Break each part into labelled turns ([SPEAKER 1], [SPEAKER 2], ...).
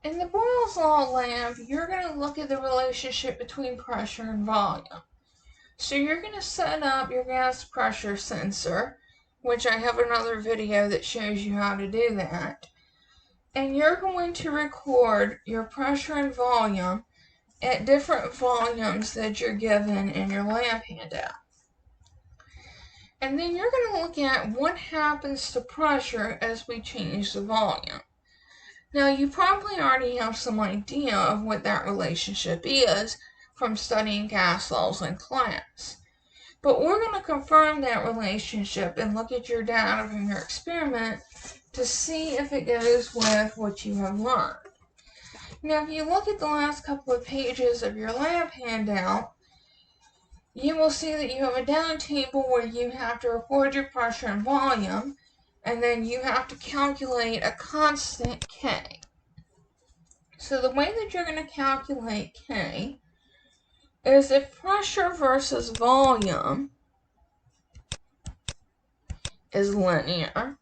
[SPEAKER 1] In the Boyle's Law lab, you're going to look at the relationship between pressure and volume. So you're going to set up your gas pressure sensor, which I have another video that shows you how to do that. And you're going to record your pressure and volume at different volumes that you're given in your lab handout. And then you're going to look at what happens to pressure as we change the volume. Now, you probably already have some idea of what that relationship is from studying gas laws in class. But we're going to confirm that relationship and look at your data from your experiment to see if it goes with what you have learned. Now, if you look at the last couple of pages of your lab handout, you will see that you have a data table where you have to record your pressure and volume, and then you have to calculate a constant K. So the way that you're going to calculate K is if pressure versus volume is linear,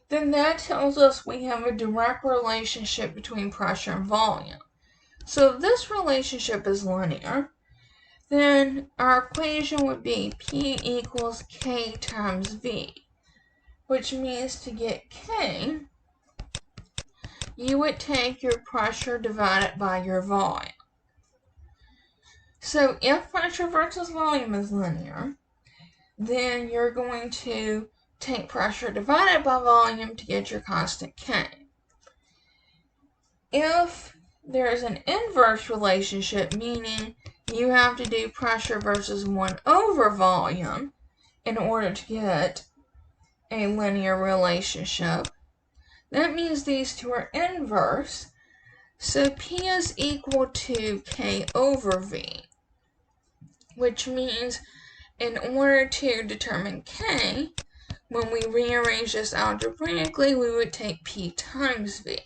[SPEAKER 1] then that tells us we have a direct relationship between pressure and volume. So if this relationship is linear, then our equation would be P equals K times V, which means to get K, you would take your pressure divided by your volume. So if pressure versus volume is linear, then you're going to take pressure divided by volume to get your constant K. If there's an inverse relationship, meaning you have to do pressure versus 1 over volume in order to get a linear relationship, that means these two are inverse, so P is equal to K over V, which means in order to determine K, when we rearrange this algebraically, we would take P times V.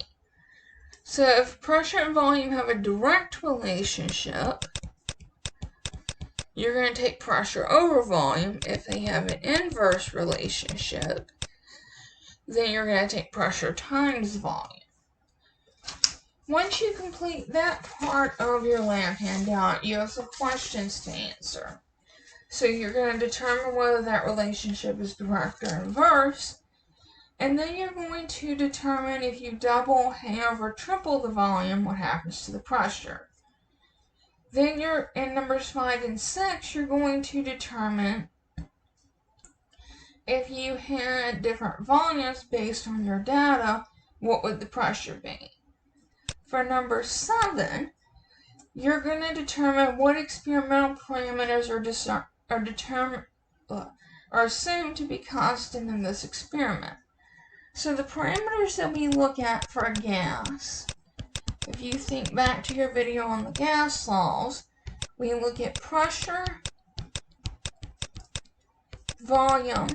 [SPEAKER 1] So if pressure and volume have a direct relationship, you're going to take pressure over volume. If they have an inverse relationship, then you're going to take pressure times volume. Once you complete that part of your lab handout, you have some questions to answer. So you're going to determine whether that relationship is direct or inverse, and then you're going to determine if you double, halve, or triple the volume, what happens to the pressure. Then you're in numbers 5 and 6, you're going to determine if you had different volumes based on your data, what would the pressure be? For number 7, you're going to determine what experimental parameters are assumed to be constant in this experiment. So the parameters that we look at for a gas, if you think back to your video on the gas laws, we look at pressure, volume,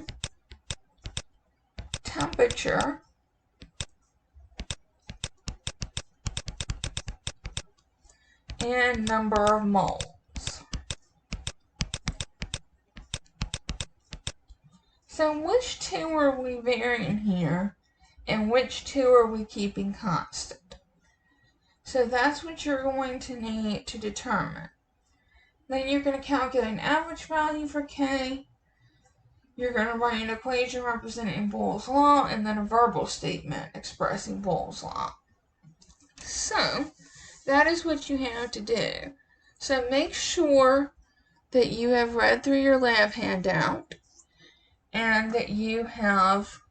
[SPEAKER 1] temperature, and number of moles. So which two are we varying here, and which two are we keeping constant? So that's what you're going to need to determine. Then you're going to calculate an average value for K. You're going to write an equation representing Boyle's law, and then a verbal statement expressing Boyle's law. So that is what you have to do. So make sure that you have read through your lab handout and that you have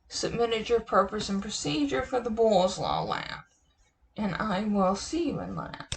[SPEAKER 1] submitted your purpose and procedure for the Boyle's Law lab. And I will see you in lab.